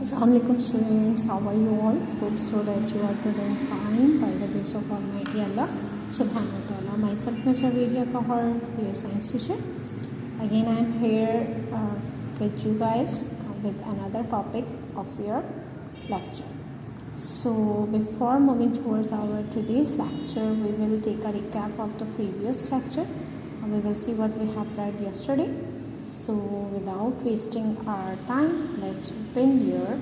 Assalamualaikum students, how are you all? Hope so that you are good and fine by the grace of Almighty Allah Subhanahu wa Taala. Myself, Mr. Vidya Kahar, your science teacher. Again, I am here with you guys with another topic of your lecture. So, before moving towards our today's lecture, we will take a recap of the previous lecture. We will see what we have read yesterday. So without wasting our time, let's open your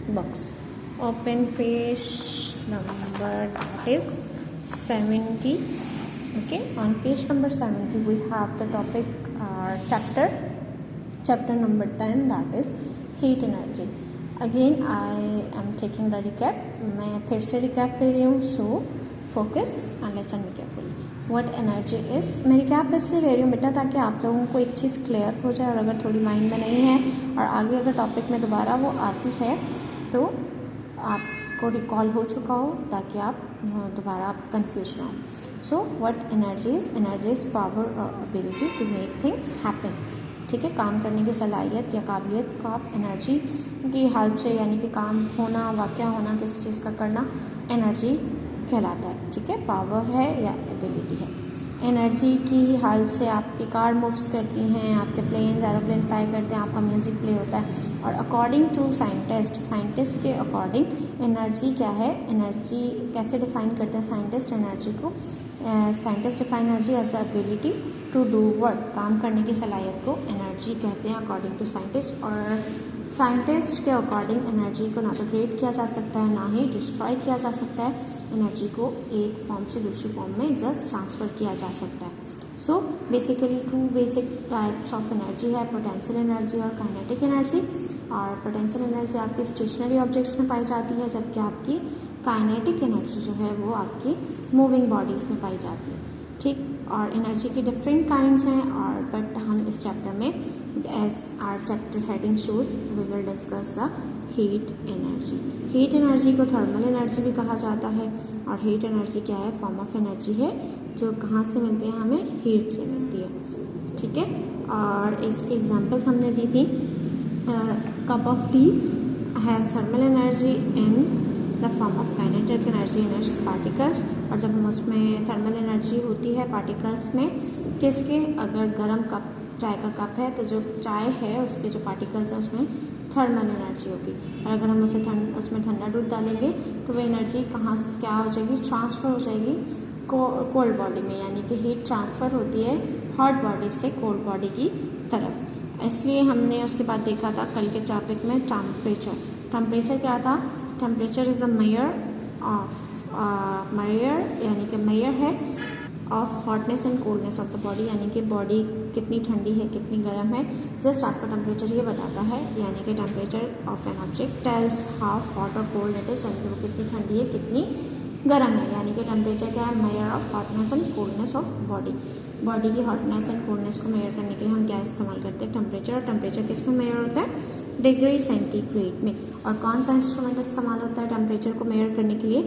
books. Open page number that is 70. Okay, on page number 70 we have the topic chapter number 10, that is heat energy. Again I am taking the recap. मैं फिर से recap ले रही हूँ. So focus and listen me carefully. What energy is, मैं recap इसलिए ले रही हूँ बेटा ताकि आप लोगों को एक चीज़ क्लियर हो जाए, और अगर थोड़ी माइंड में नहीं है और आगे अगर टॉपिक में दोबारा वो आती है तो आपको रिकॉल हो चुका हो, ताकि आप दोबारा आप कंफ्यूज ना हो. So what energy is power और ability to make things happen. ठीक है, काम करने की सलाहियत या काबिलियत को आप एनर्जी की हेल्प से, यानी कि काम होना, वाक़या होना, किसी चीज़ का करना एनर्जी कहलाता है. ठीक है, पावर है या एबिलिटी है. एनर्जी की हेल्प से आपकी कार मूव्स करती हैं, आपके प्लेन्स एरोप्लेन फ्लाई करते हैं, आपका म्यूज़िक प्ले होता है. और अकॉर्डिंग टू साइंटिस्ट के अकॉर्डिंग एनर्जी क्या है, एनर्जी कैसे डिफाइन करते हैं साइंटिस्ट एनर्जी को. Scientist define energy as the ability to do work, काम करने की सलाहियत को एनर्जी कहते हैं अकॉर्डिंग टू साइंटिस्ट. और साइंटिस्ट के अकॉर्डिंग एनर्जी को ना तो क्रिएट किया जा सकता है, ना ही डिस्ट्रॉय किया जा सकता है. एनर्जी को एक फॉर्म से दूसरी फॉर्म में जस्ट ट्रांसफ़र किया जा सकता है. So basically two basic types of energy है, पोटेंशियल एनर्जी और काइनेटिक एनर्जी. और पोटेंशियल एनर्जी आपके स्टेशनरी ऑब्जेक्ट्स में पाई जाती है, जबकि आपकी काइनेटिक एनर्जी जो है वो आपकी मूविंग बॉडीज़ में पाई जाती है. ठीक, और एनर्जी की डिफरेंट काइंड्स हैं. और बट हम इस चैप्टर में as our chapter heading shows we will discuss the heat energy. Heat energy को थर्मल एनर्जी भी कहा जाता है. और हीट एनर्जी क्या है, फॉर्म ऑफ एनर्जी है जो कहाँ से मिलती है, हमें हीट से मिलती है. ठीक है, और इसकी एग्जांपल्स हमने दी थी. Cup of T has thermal energy in the form of kinetic energy in its particles. और जब हम उसमें थर्मल एनर्जी होती है पार्टिकल्स में, किसके, अगर गर्म कप चाय का कप है तो जो चाय है उसके जो पार्टिकल्स हैं उसमें थर्मल एनर्जी होगी. और अगर हम उसमें ठंडा दूध डालेंगे तो वो एनर्जी कहाँ क्या हो जाएगी, ट्रांसफ़र हो जाएगी कोल्ड बॉडी में, यानी कि हीट ट्रांसफ़र होती है हॉट बॉडी से कोल्ड बॉडी की तरफ. इसलिए हमने उसके बाद देखा था कल के टॉपिक में टेम्परेचर क्या था. टेम्परेचर इज़ द यानी कि मेजर है of hotness and coldness of the body, यानी कि बॉडी कितनी ठंडी है कितनी गर्म है, जस्ट आपका टेम्परेचर ये बताता है. यानी कि temperature of an object tales how hot और कोल्ड इट इज, यानी कि वो कितनी ठंडी है कितनी गर्म है. यानी कि टेम्परेचर क्या है, measure of hotness and coldness of body. Body की हॉटनेस एंड कोल्डनेस को मेजर करने के लिए हम क्या इस्तेमाल करते हैं, टेम्परेचर. और टेम्परेचर किस में मेजर होता है, डिग्री सेंटीग्रेड में. और कौन सा इंस्ट्रूमेंट इस्तेमाल होता है टेम्परेचर को मेजर करने के लिए,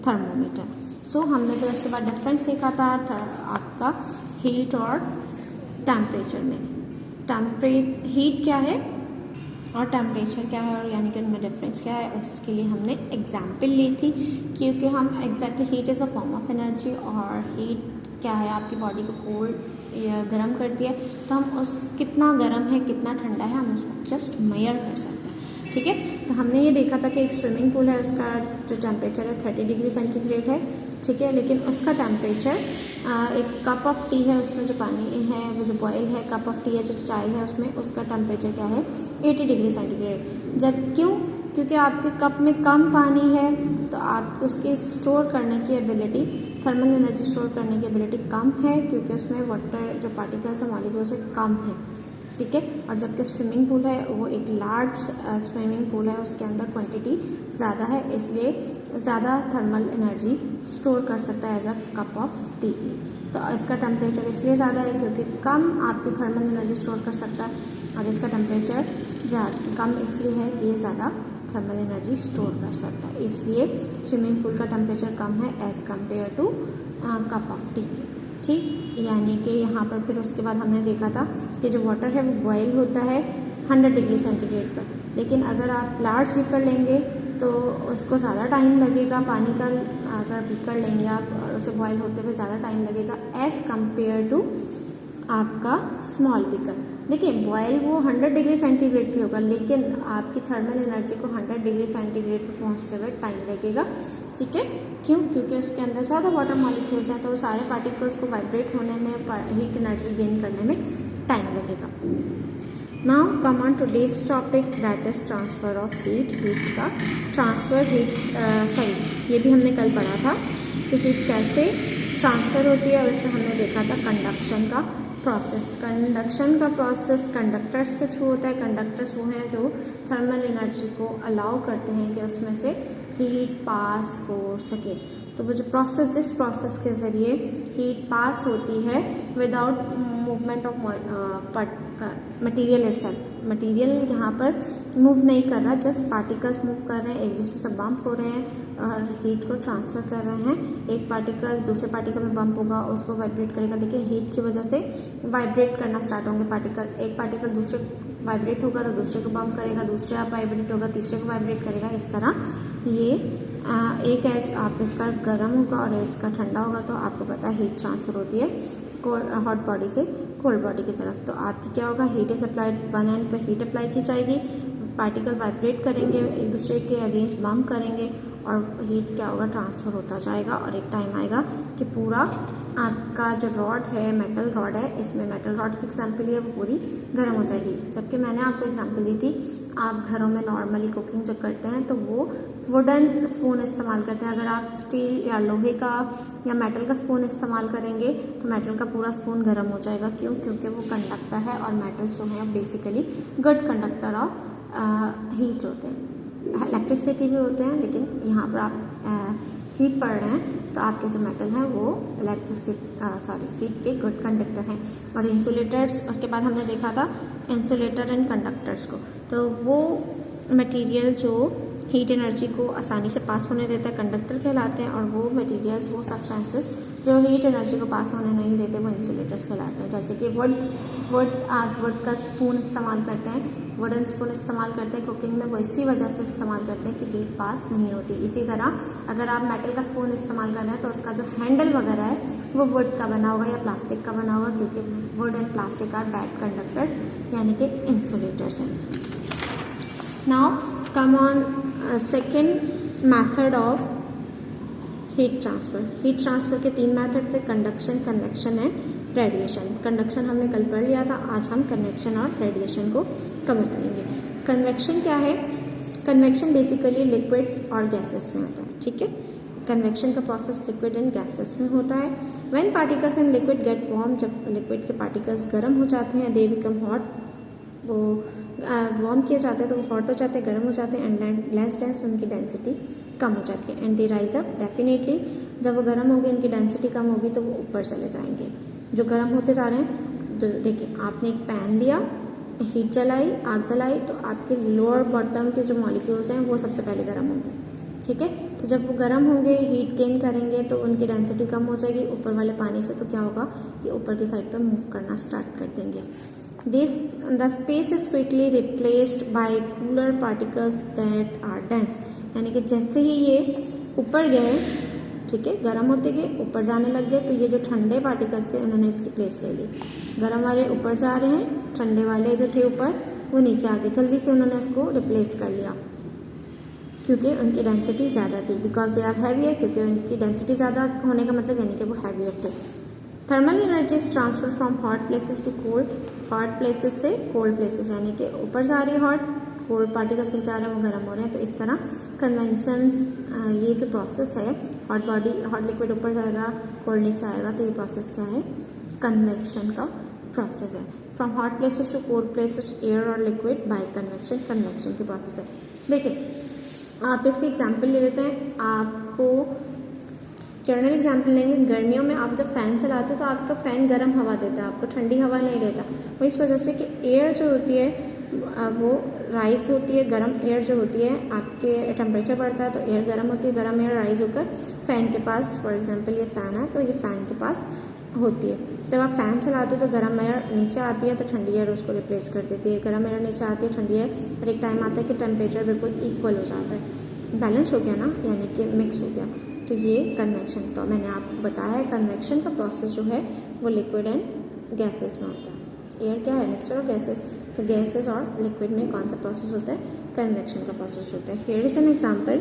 थर्मोमीटर. सो हमने फिर उसके बाद डिफरेंस देखा था आपका हीट और टेम्परेचर में. हीट क्या है और टेम्परेचर क्या है, और यानी कि उनमें डिफरेंस क्या है, इसके लिए हमने एग्जाम्पल ली थी. क्योंकि हम exactly heat is a form of energy, और हीट क्या है, आपकी बॉडी को कोल्ड या गर्म करती है. तो हम उस कितना गर्म है कितना ठंडा है हम उसको जस्ट मेजर कर सकते हैं. ठीक है, तो हमने ये देखा था कि एक स्विमिंग पूल है, उसका जो टेम्परेचर है 30 डिग्री सेंटीग्रेड है. ठीक है, लेकिन उसका टेम्परेचर एक कप ऑफ टी है, उसमें जो पानी है वो जो बॉयल है, कप ऑफ टी है जो चाय है उसमें, उसका टेम्परेचर क्या है 80 डिग्री सेंटीग्रेड. जब क्योंकि आपके कप में कम पानी है तो आप उसके स्टोर करने की एबिलिटी, थर्मल एनर्जी स्टोर करने की एबिलिटी कम है, क्योंकि उसमें वाटर जो पार्टिकल्स है मॉलिक्यूल्स से कम है. ठीक है, और जबकि स्विमिंग पूल है वो एक लार्ज स्विमिंग पूल है, उसके अंदर क्वांटिटी ज़्यादा है, इसलिए ज़्यादा थर्मल एनर्जी स्टोर कर सकता है as a cup of tea की. तो इसका टेम्परेचर इसलिए ज़्यादा है क्योंकि कम आपकी थर्मल एनर्जी स्टोर कर सकता है, और इसका टेम्परेचर कम इसलिए है कि ये ज़्यादा थर्मल एनर्जी स्टोर कर सकता है. इसलिए स्विमिंग पूल का टेम्परेचर कम है as compared to cup of tea की. ठीक, यानी कि यहाँ पर फिर उसके बाद हमने देखा था कि जो वाटर है वो बॉयल होता है 100 डिग्री सेंटीग्रेड पर। लेकिन अगर आप लार्ज बीकर लेंगे तो उसको ज़्यादा टाइम लगेगा, पानी का अगर बीकर लेंगे आप और उसे बॉयल होते हुए ज़्यादा टाइम लगेगा एज़ कम्पेयर टू आपका स्मॉल बीकर। देखिए बॉयल वो 100 डिग्री सेंटीग्रेड पे होगा, लेकिन आपकी थर्मल एनर्जी को 100 डिग्री सेंटीग्रेड पे पहुंचते हुए टाइम लगेगा। ठीक है, क्यों? क्योंकि उसके अंदर ज़्यादा वाटर मॉलिक्यूल्स हैं, तो वो सारे पार्टिकल्स को वाइब्रेट होने में, हीट एनर्जी गेन करने में टाइम लगेगा। Now come on today's topic that is transfer of heat. Heat का ट्रांसफ़र, ये भी हमने कल पढ़ा था कि हीट कैसे ट्रांसफ़र होती है, और उसमें हमने देखा था कंडक्शन का प्रोसेस। कंडक्शन का प्रोसेस कंडक्टर्स के थ्रू होता है। कंडक्टर्स वो हैं जो थर्मल एनर्जी को अलाउ करते हैं कि उसमें से हीट पास हो सके। तो वो जो प्रोसेस, जिस प्रोसेस के ज़रिए हीट पास होती है without movement of material itself, material यहाँ पर मूव नहीं कर रहा, जस्ट पार्टिकल्स मूव कर रहे हैं, एक दूसरे से बम्प हो रहे हैं और हीट को ट्रांसफ़र कर रहे हैं। एक पार्टिकल दूसरे पार्टिकल में बम्प होगा, उसको वाइब्रेट करेगा। देखिए हीट की वजह से वाइब्रेट करना स्टार्ट होंगे पार्टिकल। एक पार्टिकल दूसरे वाइब्रेट होगा तो दूसरे को बम्प करेगा, दूसरे आप वाइब्रेट होगा तीसरे को वाइब्रेट करेगा। इस तरह ये एक एज आप इसका गर्म होगा और इसका ठंडा होगा, तो आपको पता है हीट ट्रांसफ़र होती है हॉट बॉडी से कोल्ड बॉडी की तरफ। तो आपकी क्या होगा, heat is applied, one and पर हीट अप्लाई की जाएगी, पार्टिकल वाइब्रेट करेंगे, एक दूसरे के अगेंस्ट बम्प करेंगे और हीट क्या होगा, ट्रांसफ़र होता जाएगा। और एक टाइम आएगा कि पूरा आपका जो रॉड है, मेटल रॉड है, इसमें मेटल रॉड की एग्जांपल है, वो पूरी गर्म हो जाएगी। जबकि मैंने आपको एग्जांपल दी थी, आप घरों में नॉर्मली कुकिंग जब करते हैं तो वो वुडन स्पून इस्तेमाल करते हैं। अगर आप स्टील या लोहे का या मेटल का स्पून इस्तेमाल करेंगे तो मेटल का पूरा स्पून गर्म हो जाएगा। क्यों? क्योंकि वो कंडक्टर है और मेटल्स जो हैं basically good conductor of heat होते हैं। इलेक्ट्रिसिटी भी होते हैं, लेकिन यहाँ पर आप हीट पढ़ रहे हैं तो आपके जो मेटल हैं वो हीट के गुड कंडक्टर हैं। और इंसुलेटर्स, उसके बाद हमने देखा था इंसुलेटर एंड कंडक्टर्स को। तो वो मटेरियल जो हीट एनर्जी को आसानी से पास होने देता है कंडक्टर कहलाते हैं, और वो मटेरियल्स, वो सब्सटेंसेस जो हीट एनर्जी को पास होने नहीं देते वो इंसुलेटर्स कहलाते हैं। जैसे कि आप वुड का स्पून इस्तेमाल करते हैं, वुडन स्पून इस्तेमाल करते हैं कुकिंग में, वो इसी वजह से इस्तेमाल करते हैं कि हीट पास नहीं होती। इसी तरह अगर आप मेटल का स्पून इस्तेमाल कर रहे हैं तो उसका जो हैंडल वगैरह है वो वुड का बना होगा या प्लास्टिक का बना होगा, क्योंकि wood and plastic are bad conductors, यानी कि इंसुलेटर्स हैं। Now come on second method of heat transfer. Heat transfer के 3 मैथड थे, conduction, convection and radiation. Conduction हमने कल पढ़ लिया था, आज हम कन्वेक्शन और रेडिएशन को कवर करेंगे। कन्वेक्शन क्या है? कन्वेक्शन बेसिकली लिक्विड्स और गैसेस में होता है। ठीक है, कन्वेक्शन का प्रोसेस लिक्विड एंड गैसेस में होता है। When particles in liquid get warm, जब लिक्विड के पार्टिकल्स गर्म हो जाते हैं, दे बिकम हॉट, वो वार्म किए जाते हैं तो वो हॉट हो जाते हैं, गर्म हो जाते हैं, एंड लेस डेंस, उनकी डेंसिटी कम हो जाती है। And they rise up, definitely जब वो गर्म होंगे उनकी डेंसिटी कम होगी तो वो ऊपर चले जाएंगे। जो गर्म होते जा रहे हैं, तो देखिए आपने एक पैन लिया, हीट जलाई, आग जलाई, तो आपके लोअर बॉटम के जो मॉलिक्यूल्स हैं वो सबसे पहले गर्म होंगे। ठीक है, तो जब वो गर्म होंगे, हीट गेन करेंगे तो उनकी डेंसिटी कम हो जाएगी ऊपर वाले पानी से, तो क्या होगा कि ऊपर की साइड पर मूव करना स्टार्ट कर देंगे। The space is quickly replaced by cooler particles that are dense, यानी कि जैसे ही ये ऊपर गए, ठीक है, गर्म होते गए, ऊपर जाने लग गए, तो ये जो ठंडे पार्टिकल्स थे उन्होंने इसकी प्लेस ले ली। गर्म वाले ऊपर जा रहे हैं, ठंडे वाले जो थे ऊपर वो नीचे आ गए, जल्दी से उन्होंने उसको रिप्लेस कर लिया, क्योंकि उनकी डेंसिटी ज़्यादा थी। बिकॉज दे आर हैवियर, क्योंकि उनकी डेंसिटी ज़्यादा होने का मतलब यानी कि वो हैवियर थे। Thermal energy is transfer from hot places to cold, hot places से कोल्ड प्लेसेस, यानी कि ऊपर जा रही है हॉट, कोल्ड पार्टिकल्स नीचे आ रहे हैं, वो गर्म हो रहे हैं। तो इस तरह कन्वेंशन, ये जो प्रोसेस है, हॉट लिक्विड ऊपर जाएगा, कोल्ड नीचे आएगा, तो ये प्रोसेस क्या है? कन्वेक्शन का प्रोसेस है। From hot places to cold places, air और लिक्विड बाय कन्वेक्शन, कन्वेक्शन की प्रोसेस है। देखिए आप इसके एग्जाम्पल ले लेते हैं। आपको जनरल एग्जाम्पल लेंगे, गर्मियों में आप जब फ़ैन चलाते हो तो आपका फ़ैन गर्म हवा देता है, आपको ठंडी हवा नहीं देता। वो इस वजह से कि एयर जो होती है वो राइज होती है, गर्म एयर जो होती है, आपके टेम्परेचर बढ़ता है तो एयर गर्म होती है, गर्म एयर राइज होकर फ़ैन के पास, फॉर एग्जांपल ये फ़ैन है तो ये फ़ैन के पास होती है। जब आप फ़ैन चलाते हो तो गर्म एयर नीचे आती है तो ठंडी एयर उसको रिप्लेस कर देती है, गर्म एयर नीचे आती है, ठंडी एयर, और एक टाइम आता है कि टेम्परेचर बिल्कुल इक्वल हो जाता है, बैलेंस हो गया ना, यानी कि मिक्स हो गया। तो ये कन्वेक्शन, तो मैंने आपको बताया है कन्वेक्शन का प्रोसेस जो है वो लिक्विड एंड गैसेस में होता है। एयर क्या है? Mixture of gases. तो गैसेस और लिक्विड में कौन सा प्रोसेस होता है? कन्वेक्शन का प्रोसेस होता है। Here is an example,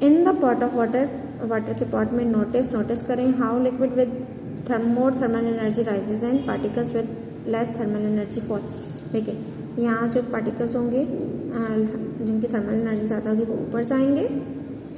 in the pot of water, water के पॉट में नोटिस करें how liquid with more thermal energy rises and particles with less thermal energy fall. देखिए यहाँ जो पार्टिकल्स होंगे जिनकी थर्मल एनर्जी ज़्यादा होगी वो ऊपर जाएंगे,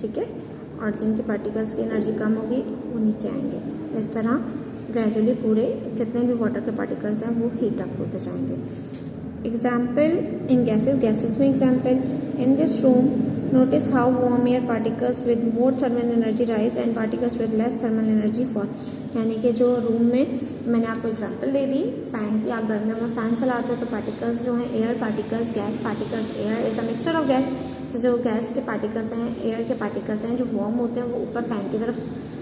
ठीक है, और जिनके पार्टिकल्स की एनर्जी कम होगी वो नीचे आएंगे। इस तरह ग्रेजुअली पूरे जितने भी वाटर के पार्टिकल्स हैं वो हीट अप होते जाएंगे। एग्जाम्पल इन गैसेस में example, in this room notice how warm air particles with more thermal energy rise and particles with less thermal energy fall. यानी कि जो रूम में मैंने आपको एग्जांपल दे दी फ़ैन की, आप गर्मियों में फ़ैन चलाते हो तो पार्टिकल्स जो हैं air particles, gas particles, air is a mixture of gas. तो जो गैस के पार्टिकल्स हैं, एयर के पार्टिकल्स हैं जो वार्म होते हैं वो ऊपर फ़ैन की तरफ,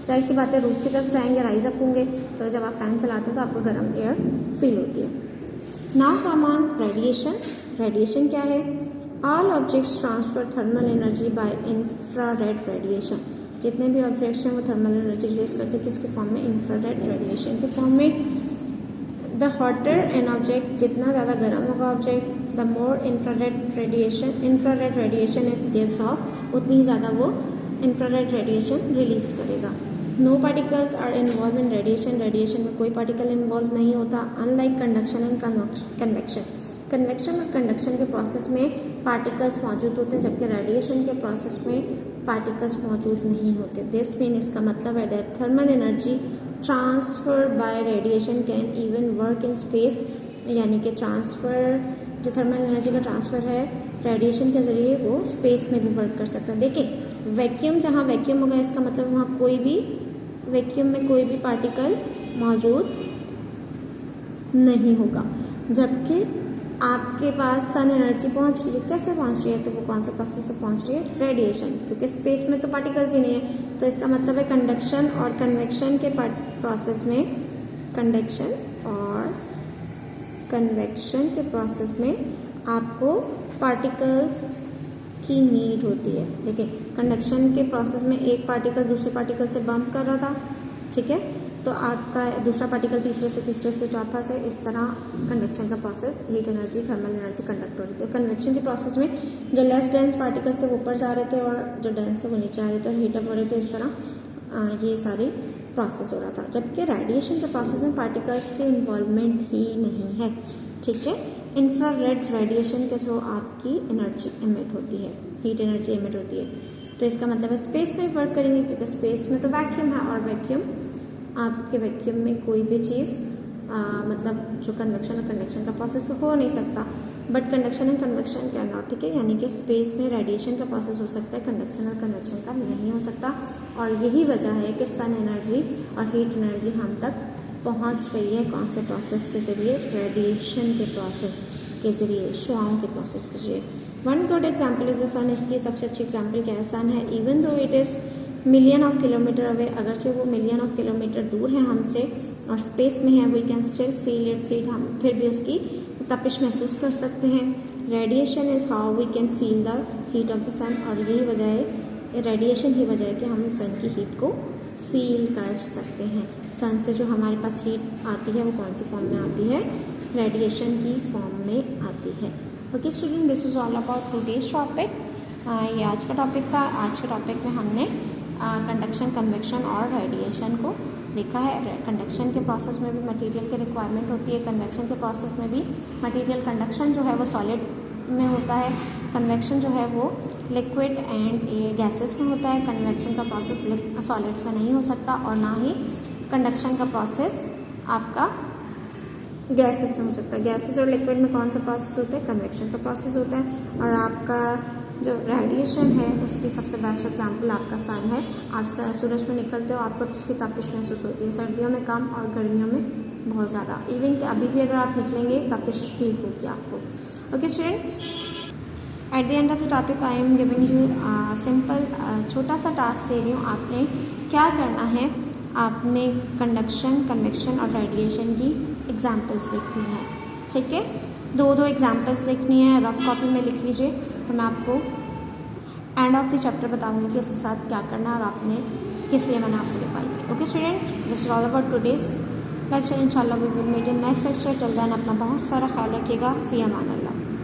जाहिर सी बात है रूफ की तरफ जाएंगे, राइज अप होंगे। तो जब आप फ़ैन चलाते हो तो आपको गर्म एयर फील होती है। Now come on radiation. Radiation क्या है? All objects transfer thermal energy by infrared radiation. जितने भी ऑब्जेक्ट्स हैं वो थर्मल एनर्जी रिलीज करते हैं किसके फॉर्म में? इंफ्रारेड रेडिएशन के फॉर्म में। द हॉटर एन ऑब्जेक्ट, जितना ज़्यादा गर्म होगा object, the more infrared radiation it gives off, उतनी ज़्यादा वो इंफ्रारेड रेडिएशन रिलीज करेगा। No particles are involve in radiation. Radiation में कोई पार्टिकल इन्वॉल्व नहीं होता। Unlike conduction and convection, convection और कंडक्शन के प्रोसेस में पार्टिकल्स मौजूद होते हैं, जबकि रेडिएशन के प्रोसेस में पार्टिकल्स मौजूद नहीं होते। दिस मीन, इसका मतलब है that thermal energy transfer by radiation can even work in space. यानी कि ट्रांसफ़र, जो थर्मल एनर्जी का ट्रांसफ़र है रेडिएशन के ज़रिए वो स्पेस में भी वर्क कर सकता है। देखिए वैक्यूम, जहाँ वैक्यूम होगा इसका मतलब वहाँ कोई भी, वैक्यूम में कोई भी पार्टिकल मौजूद नहीं होगा, जबकि आपके पास सन एनर्जी पहुंच रही है। कैसे पहुंच रही है? तो वो कौन सा प्रोसेस से पहुंच रही है? रेडिएशन, क्योंकि स्पेस में तो पार्टिकल्स ही नहीं है। तो इसका मतलब है कंडक्शन और कन्वेक्शन के प्रोसेस में, कंडक्शन और कन्वेक्शन के प्रोसेस में आपको पार्टिकल्स की नीड होती है। देखिए कंडक्शन के प्रोसेस में एक पार्टिकल दूसरे पार्टिकल से बम्प कर रहा था, ठीक है, तो आपका दूसरा पार्टिकल तीसरे से चौथा से, इस तरह कंडक्शन का process, heat energy, thermal energy conduct हो रही थी। कन्वेक्शन के प्रोसेस में जो लेस डेंस पार्टिकल्स थे वो ऊपर जा रहे थे और जो डेंस थे वो नीचे आ रहे थे और हीट अप हो रहे थे। इस तरह ये सारी प्रोसेस हो रहा था। जबकि रेडिएशन के प्रोसेस में पार्टिकल्स के इन्वॉल्वमेंट ही नहीं है, ठीक है। इंफ्रारेड रेडिएशन के थ्रू आपकी एनर्जी एमिट होती है, हीट एनर्जी एमिट होती है। तो इसका मतलब है स्पेस में वर्क करेंगे, क्योंकि स्पेस में तो वैक्यूम है और वैक्यूम, आपके वैक्यूम में कोई भी चीज़ मतलब जो कन्वेक्शन और कंडक्शन का प्रोसेस तो हो नहीं सकता, but conduction and convection can not, ठीक है। यानी कि स्पेस में रेडिएशन का प्रोसेस हो सकता है, कंडक्शन और कन्वेक्शन का नहीं हो सकता। और यही वजह है कि सन एनर्जी और हीट एनर्जी हम तक पहुंच रही है कौन से प्रोसेस के ज़रिए? रेडिएशन के प्रोसेस के ज़रिए, शुआओं के प्रोसेस के ज़रिए। One good example is the sun. इसकी सबसे अच्छी एग्जाम्पल क्या है? सन है। Even though it is million of kilometre away, अगरचे वो मिलियन ऑफ किलोमीटर दूर है हमसे और स्पेस में है, we can still feel its heat, हम फिर भी उसकी तपिश महसूस कर सकते हैं। Radiation is how we can feel the heat of the sun. और यही वजह है, रेडिएशन ही वजह है कि हम सन की हीट को फील कर सकते हैं। सन से जो हमारे पास हीट आती है वो कौन सी फॉर्म में आती है? रेडिएशन की फॉर्म में आती है। Okay student, this is all about today's topic. ये आज का टॉपिक था। आज के टॉपिक में हमने कंडक्शन, कन्वेक्शन और रेडिएशन को देखा है। कंडक्शन के प्रोसेस में भी मटेरियल की रिक्वायरमेंट होती है, कन्वेक्शन के प्रोसेस में भी मटेरियल, कंडक्शन जो है वो सॉलिड में होता है, कन्वेक्शन जो है वो लिक्विड एंड गैसेस में होता है। कन्वेक्शन का प्रोसेस सॉलिड्स में नहीं हो सकता और ना ही कंडक्शन का प्रोसेस आपका गैसेस में हो सकता है। गैसेस और लिक्विड में कौन सा प्रोसेस होता है? कन्वेक्शन का प्रोसेस होता है। और आपका जो रेडिएशन है उसकी सबसे बेस्ट एग्जांपल आपका सन है। आप सूरज में निकलते हो, आपको उसकी तपिश महसूस होती है, सर्दियों में कम और गर्मियों में बहुत ज़्यादा। इवन कि अभी भी अगर आप निकलेंगे तपिश फील होगी आपको। Okay students, at the end of the topic I am giving you simple छोटा सा टास्क दे रही हूँ। आपने क्या करना है, आपने कंडक्शन, कन्वेक्शन और रेडिएशन की एग्जाम्पल्स लिखनी है, ठीक है। दो दो एग्जाम्पल्स लिखनी है, रफ कॉपी में लिख लीजिए, फिर मैं आपको एंड ऑफ द चैप्टर बताऊंगी कि इसके साथ क्या करना है और आपने किस लिए मैंने आपसे लिखवाई थी। Okay student, this is all about today's lecture. इंशाल्लाह we will meet in next lecture. Till then अपना बहुत सारा ख्याल रखिएगा। फी अमान अल्लाह।